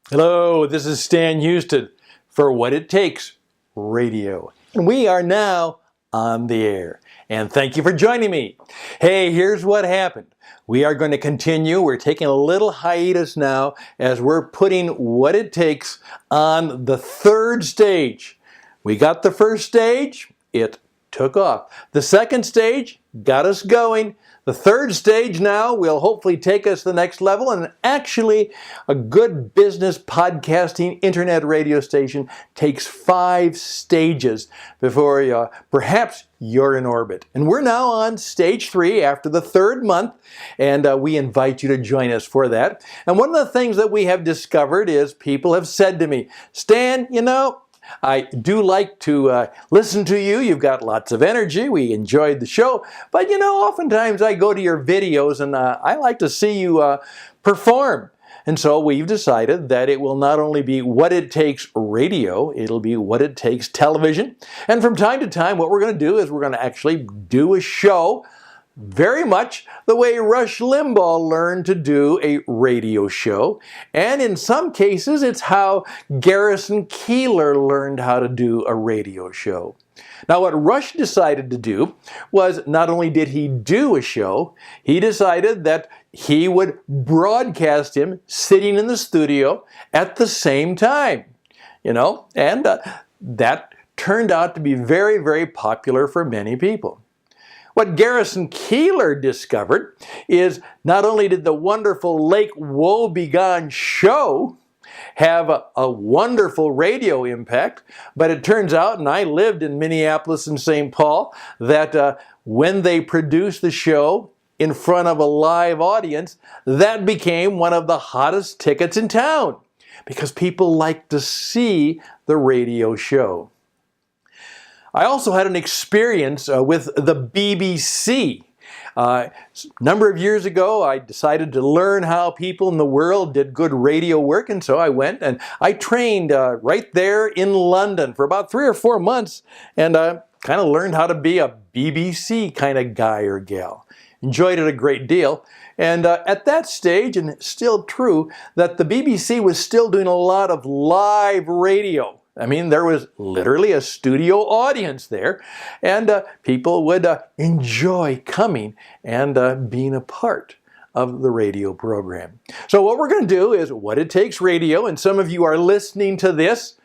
Hello, this is Stan Houston for What It Takes Radio. And we are now on the air. And thank you for joining me. Hey, here's what happened. We are going to continue. We're taking a little hiatus now as we're putting What It Takes on the third stage. We got the first stage. It took off. The second stage got us going. The third stage now will hopefully take us to the next level, and actually a good business podcasting internet radio station takes 5 stages before perhaps you're in orbit. And we're now on stage 3 after the third month, and we invite you to join us for that. And one of the things that we have discovered is people have said to me, Stan, I do like to listen to you. You've got lots of energy. We enjoyed the show. But oftentimes I go to your videos and I like to see you perform. And so we've decided that it will not only be What It Takes Radio, it'll be What It Takes Television. And from time to time, what we're going to do is we're going to actually do a show very much the way Rush Limbaugh learned to do a radio show. And in some cases, it's how Garrison Keillor learned how to do a radio show. Now, what Rush decided to do was not only did he do a show, he decided that he would broadcast him sitting in the studio at the same time, and that turned out to be very, very popular for many people. What Garrison Keillor discovered is not only did the wonderful Lake Woebegone show have a wonderful radio impact, but it turns out, and I lived in Minneapolis and St. Paul, that when they produced the show in front of a live audience, that became one of the hottest tickets in town because people like to see the radio show. I also had an experience with the BBC. A number of years ago, I decided to learn how people in the world did good radio work, and so I went and I trained right there in London for about 3 or 4 months, and kind of learned how to be a BBC kind of guy or gal. Enjoyed it a great deal. And at that stage, and it's still true, that the BBC was still doing a lot of live radio. I mean, there was literally a studio audience there, and people would enjoy coming and being a part of the radio program. So what we're going to do is What It Takes Radio, and some of you are listening to this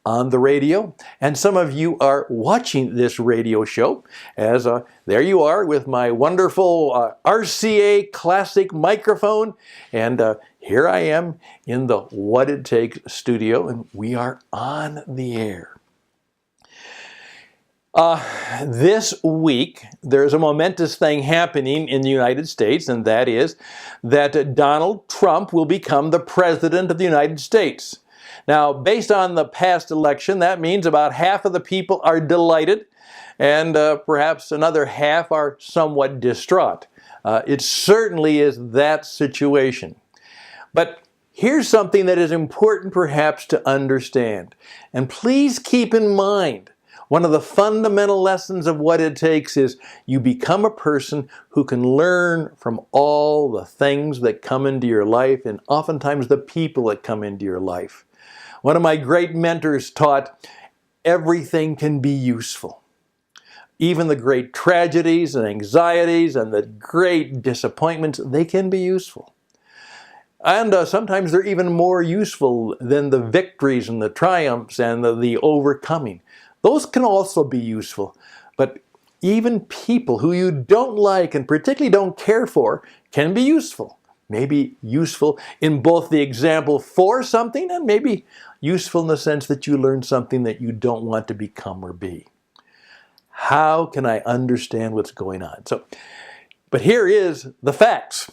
on the radio, and some of you are watching this radio show, as there you are with my wonderful RCA classic microphone, and here I am in the What It Takes studio, and we are on the air. This week, there's a momentous thing happening in the United States, and that is that Donald Trump will become the President of the United States. Now, based on the past election, that means about half of the people are delighted, and perhaps another half are somewhat distraught. It certainly is that situation. But here's something that is important perhaps to understand. And please keep in mind, one of the fundamental lessons of What It Takes is you become a person who can learn from all the things that come into your life, and oftentimes the people that come into your life. One of my great mentors taught everything can be useful. Even the great tragedies and anxieties and the great disappointments, they can be useful. And sometimes they're even more useful than the victories and the triumphs and the overcoming. Those can also be useful. But even people who you don't like and particularly don't care for can be useful. Maybe useful in both the example for something and maybe useful in the sense that you learn something that you don't want to become or be. How can I understand what's going on? But here is the facts.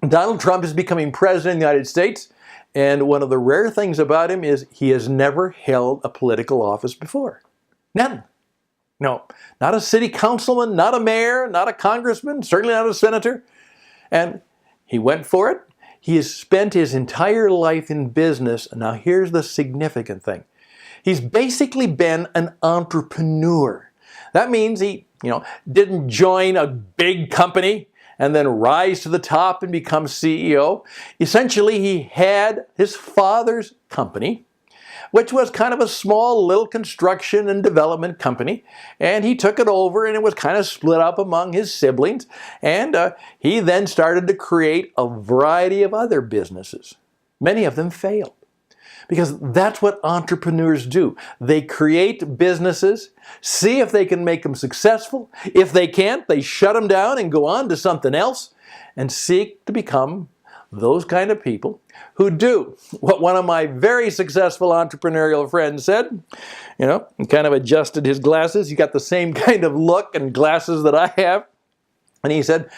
Donald Trump is becoming president of the United States, and one of the rare things about him is he has never held a political office before. None. No, not a city councilman, not a mayor, not a congressman, certainly not a senator. And he went for it. He has spent his entire life in business. Now here's the significant thing. He's basically been an entrepreneur. That means he, didn't join a big company and then rise to the top and become CEO. Essentially, he had his father's company, which was kind of a small little construction and development company, and he took it over and it was kind of split up among his siblings, and he then started to create a variety of other businesses. Many of them failed, because that's what entrepreneurs do. They create businesses, see if they can make them successful. If they can't, they shut them down and go on to something else and seek to become those kind of people who do what one of my very successful entrepreneurial friends said. You know, and kind of adjusted his glasses. He got the same kind of look and glasses that I have. And he said,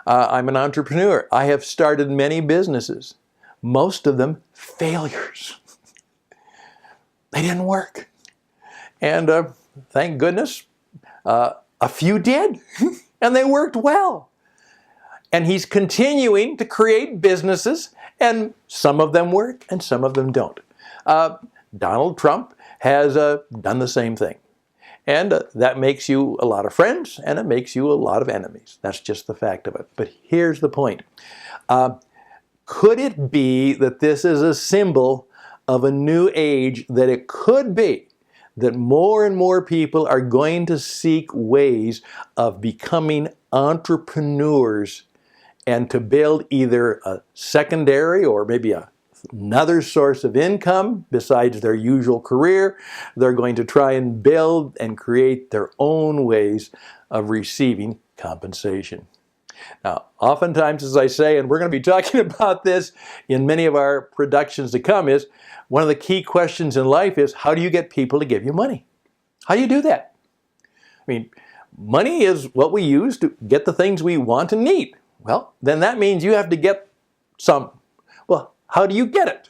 I'm an entrepreneur. I have started many businesses, most of them failures. They didn't work. And thank goodness, a few did, and they worked well. And he's continuing to create businesses, and some of them work and some of them don't. Donald Trump has done the same thing. And that makes you a lot of friends, and it makes you a lot of enemies. That's just the fact of it. But here's the point. Could it be that this is a symbol of a new age, that it could be that more and more people are going to seek ways of becoming entrepreneurs and to build either a secondary or maybe another source of income besides their usual career? They're going to try and build and create their own ways of receiving compensation. Now, oftentimes, as I say, and we're going to be talking about this in many of our productions to come, is one of the key questions in life is, how do you get people to give you money? How do you do that? I mean, money is what we use to get the things we want and need. Well, then that means you have to get some. Well, how do you get it?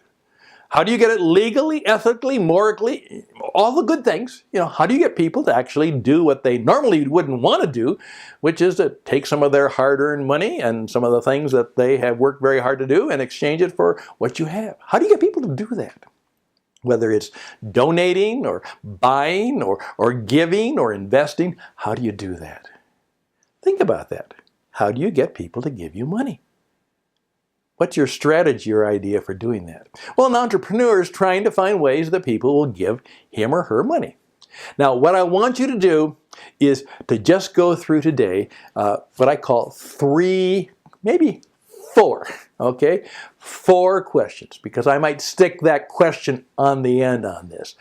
How do you get it legally, ethically, morally, all the good things? You know, how do you get people to actually do what they normally wouldn't want to do, which is to take some of their hard-earned money and some of the things that they have worked very hard to do and exchange it for what you have? How do you get people to do that? Whether it's donating or buying or giving or investing, how do you do that? Think about that. How do you get people to give you money? What's your strategy or idea for doing that? Well, an entrepreneur is trying to find ways that people will give him or her money. Now, what I want you to do is to just go through today what I call 3, maybe 4, okay? 4 questions, because I might stick that question on the end on this.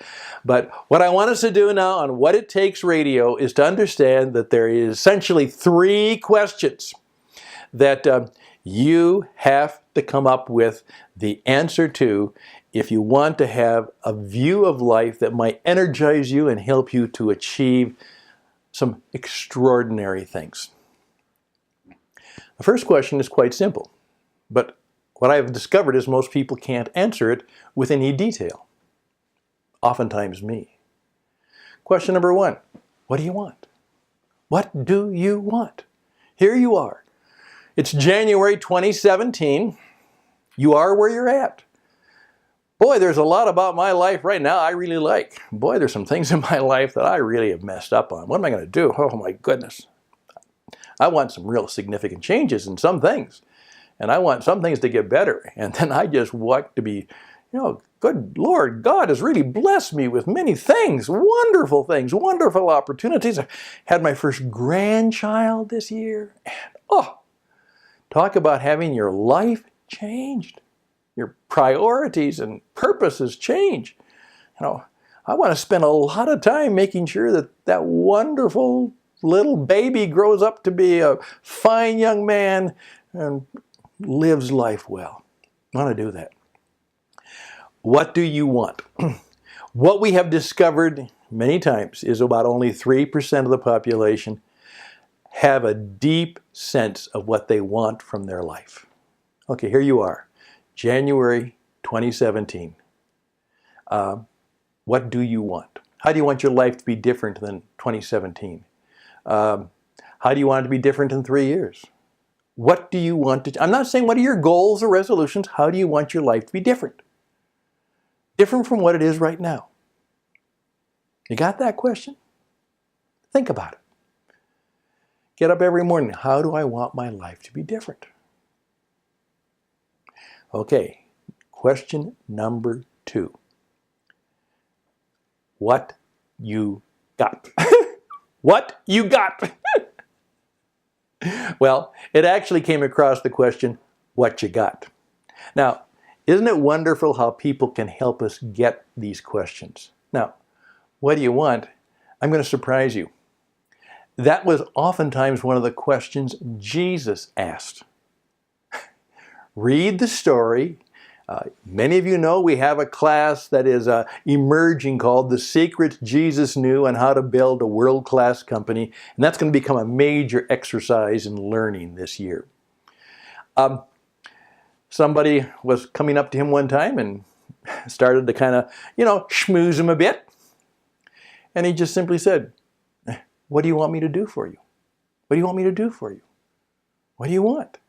But what I want us to do now on What It Takes Radio is to understand that there is essentially 3 questions that you have to come up with the answer to if you want to have a view of life that might energize you and help you to achieve some extraordinary things. The first question is quite simple, but what I've discovered is most people can't answer it with any detail. Oftentimes me. Question number 1, what do you want? What do you want? Here you are. It's January 2017. You are where you're at. Boy, there's a lot about my life right now I really like. Boy, there's some things in my life that I really have messed up on. What am I going to do? Oh my goodness. I want some real significant changes in some things. And I want some things to get better. And then I just want to be, good Lord, God has really blessed me with many things, wonderful opportunities. I had my first grandchild this year. And talk about having your life changed. Your priorities and purposes change. I want to spend a lot of time making sure that that wonderful little baby grows up to be a fine young man and lives life well. I want to do that. What do you want? What we have discovered many times is about only 3% of the population have a deep sense of what they want from their life. Okay, here you are, January 2017. What do you want? How do you want your life to be different than 2017? How do you want it to be different in 3 years? What do you want to... I'm not saying what are your goals or resolutions. How do you want your life to be different? Different from what it is right now. You got that question? Think about it. get up every morning. How do I want my life to be different? Okay, question number 2. What you got? What you got? Well, it actually came across the question, what you got? Now, isn't it wonderful how people can help us get these questions? Now, what do you want? I'm going to surprise you. That was oftentimes one of the questions Jesus asked. Read the story. Many of you know we have a class that is emerging called The Secrets Jesus Knew on How to Build a World-Class Company. And that's going to become a major exercise in learning this year. Somebody was coming up to him one time and started to kind of, schmooze him a bit. And he just simply said, what do you want me to do for you? What do you want me to do for you? What do you want?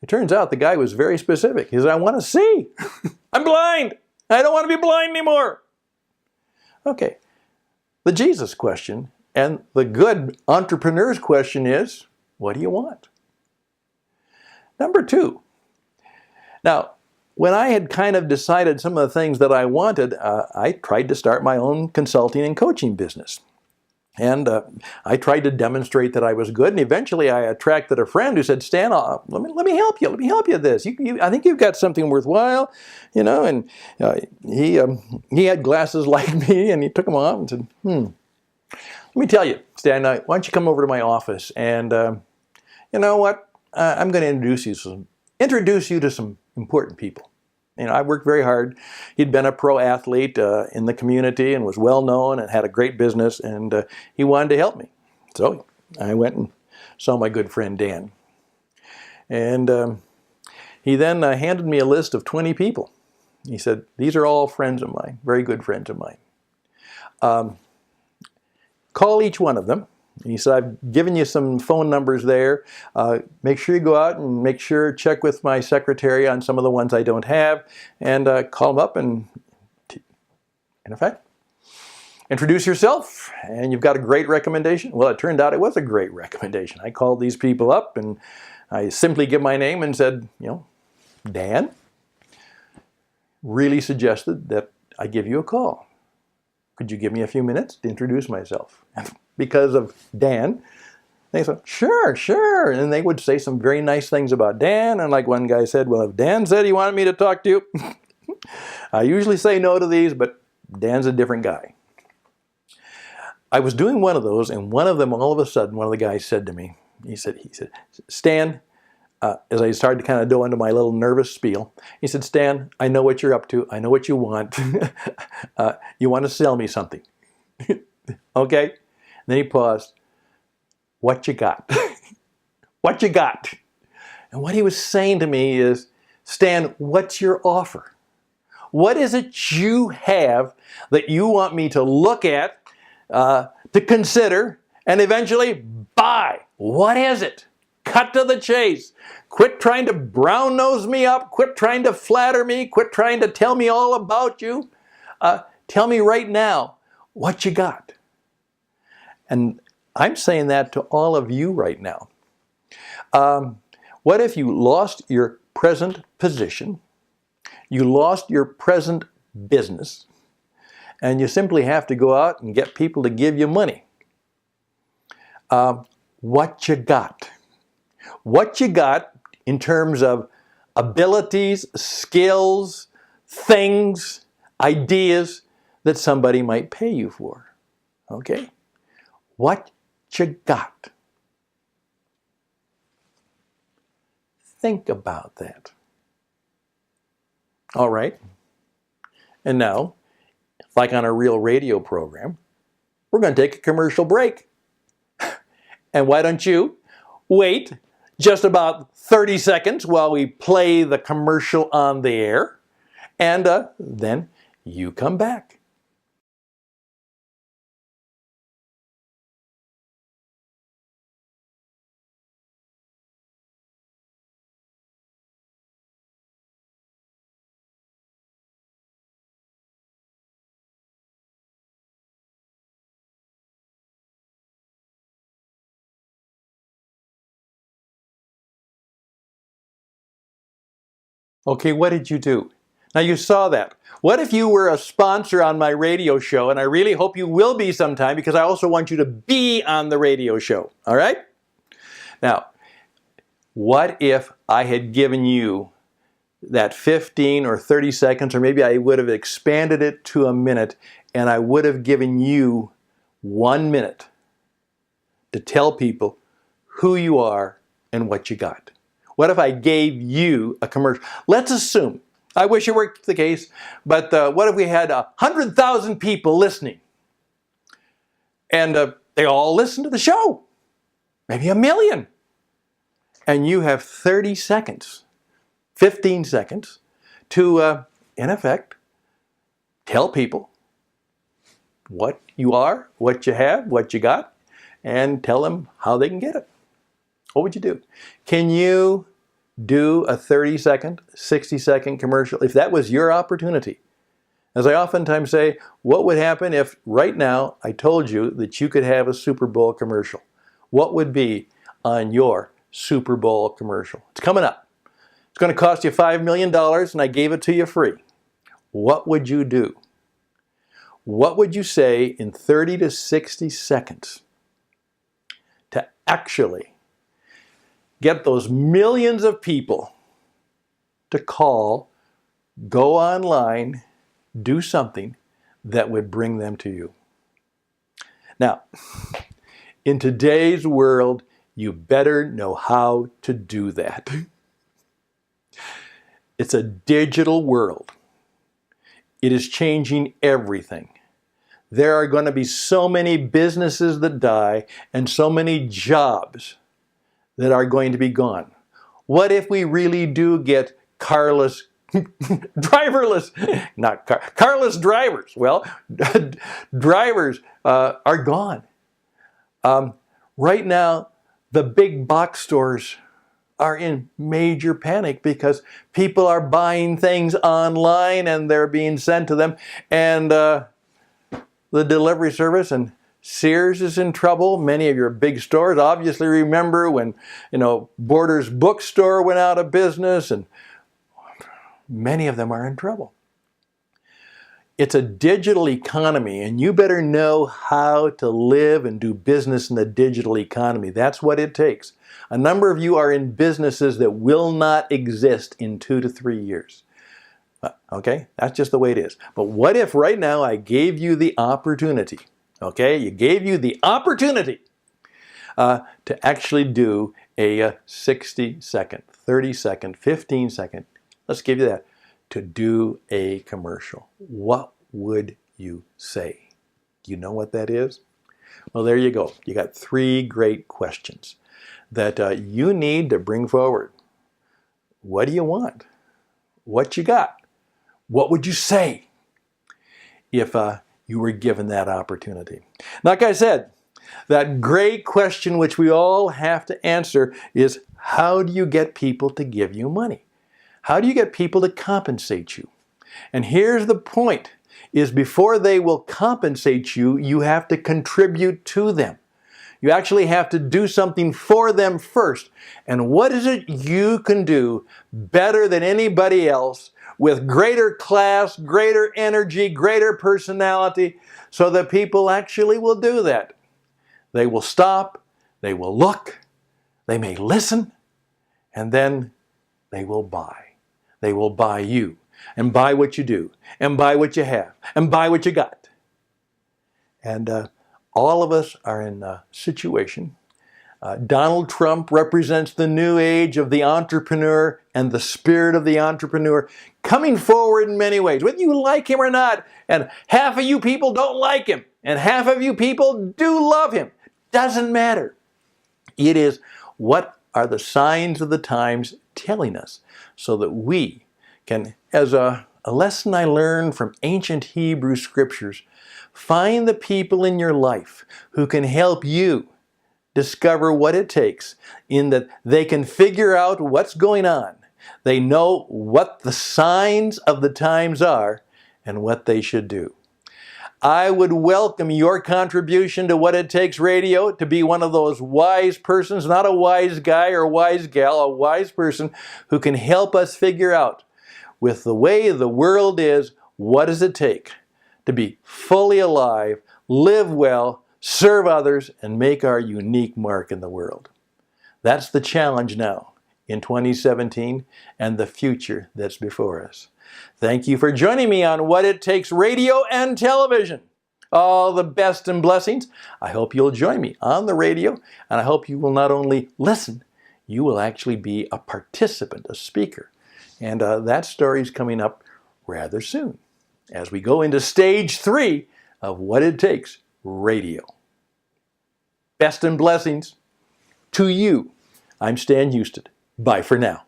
It turns out the guy was very specific. He said, I want to see. I'm blind. I don't want to be blind anymore. Okay. The Jesus question and the good entrepreneur's question is, what do you want? Number 2. Now, when I had kind of decided some of the things that I wanted, I tried to start my own consulting and coaching business. And I tried to demonstrate that I was good, and eventually I attracted a friend who said, Stan, let me help you. Let me help you with this. I think you've got something worthwhile, and he had glasses like me, and he took them off and said, let me tell you, Stan, why don't you come over to my office, and you know what? I'm going to introduce you to some important people. I worked very hard. He'd been a pro athlete in the community and was well known and had a great business, and he wanted to help me. So I went and saw my good friend Dan. And he then handed me a list of 20 people. He said, these are all friends of mine, very good friends of mine. Call each one of them. And he said, I've given you some phone numbers there. Make sure you go out and check with my secretary on some of the ones I don't have, and call them up and, in effect, introduce yourself, and you've got a great recommendation. Well, it turned out it was a great recommendation. I called these people up, and I simply give my name and said, Dan really suggested that I give you a call. Could you give me a few minutes to introduce myself? Because of Dan, they said, sure. And they would say some very nice things about Dan. And like one guy said, well, if Dan said he wanted me to talk to you, I usually say no to these, but Dan's a different guy. I was doing one of those, and one of them, all of a sudden, one of the guys said to me, he said, Stan, as I started to kind of go into my little nervous spiel, he said, Stan, I know what you're up to. I know what you want. You want to sell me something. Okay? Then he paused. What you got? What you got? And what he was saying to me is, Stan, what's your offer? What is it you have that you want me to look at, to consider, and eventually buy? What is it? Cut to the chase. Quit trying to brown nose me up. Quit trying to flatter me. Quit trying to tell me all about you. Tell me right now what you got. And I'm saying that to all of you right now. What if you lost your present position, you lost your present business, and you simply have to go out and get people to give you money? What you got? What you got in terms of abilities, skills, things, ideas that somebody might pay you for? Okay? What you got? Think about that. All right. And now, like on a real radio program, we're going to take a commercial break. And why don't you wait just about 30 seconds while we play the commercial on the air, and then you come back. Okay, what did you do? Now you saw that. What if you were a sponsor on my radio show, and I really hope you will be sometime because I also want you to be on the radio show, all right? Now, what if I had given you that 15 or 30 seconds, or maybe I would have expanded it to a minute, and I would have given you 1 minute to tell people who you are and what you got? What if I gave you a commercial? Let's assume, I wish it were the case, but what if we had 100,000 people listening? And they all listen to the show, maybe 1 million. And you have 30 seconds, 15 seconds to, in effect, tell people what you are, what you have, what you got, and tell them how they can get it. What would you do? Can you do a 30-second, 60-second commercial if that was your opportunity? As I oftentimes say, what would happen if right now I told you that you could have a Super Bowl commercial? What would be on your Super Bowl commercial? It's coming up. It's going to cost you $5 million and I gave it to you free. What would you do? What would you say in 30 to 60 seconds to actually get those millions of people to call, go online, do something that would bring them to you? Now, in today's world, you better know how to do that. It's a digital world. It is changing everything. There are going to be so many businesses that die and so many jobs that are going to be gone. What if we really do get carless driverless drivers? Well, drivers are gone. Right now, the big box stores are in major panic because people are buying things online and they're being sent to them. And the delivery service and Sears is in trouble. Many of your big stores obviously remember when, Borders bookstore went out of business, and many of them are in trouble. It's a digital economy, and you better know how to live and do business in the digital economy. That's what it takes. A number of you are in businesses that will not exist in 2 to 3 years. Okay, that's just the way it is. But what if right now I gave you the opportunity? Okay, you gave you the opportunity to actually do a 60-second, 30-second, 15-second, let's give you that, to do a commercial. What would you say? Do you know what that is? Well, there you go. You got 3 great questions that you need to bring forward. What do you want? What you got? What would you say if you were given that opportunity? Like I said, that great question which we all have to answer is, how do you get people to give you money? How do you get people to compensate you? And here's the point, is before they will compensate you, you have to contribute to them. You actually have to do something for them first. And what is it you can do better than anybody else with greater class, greater energy, greater personality, so that people actually will do that? They will stop, they will look, they may listen, and then they will buy. They will buy you, and buy what you do, and buy what you have, and buy what you got. And all of us are in a situation. Donald Trump represents the new age of the entrepreneur and the spirit of the entrepreneur coming forward in many ways, whether you like him or not. And half of you people don't like him, and half of you people do love him. Doesn't matter. It is, what are the signs of the times telling us, so that we can, as a lesson I learned from ancient Hebrew scriptures, find the people in your life who can help you discover what it takes, in that they can figure out what's going on. They know what the signs of the times are and what they should do. I would welcome your contribution to What It Takes Radio to be one of those wise persons, not a wise guy or wise gal, a wise person who can help us figure out with the way the world is, what does it take to be fully alive, live well, serve others, and make our unique mark in the world? That's the challenge now in 2017 and the future that's before us. Thank you for joining me on What It Takes Radio and Television. All the best and blessings. I hope you'll join me on the radio, and I hope you will not only listen, you will actually be a participant, a speaker. And that story is coming up rather soon as we go into stage 3 of What It Takes Radio. Best and blessings to you. I'm Stan Houston. Bye for now.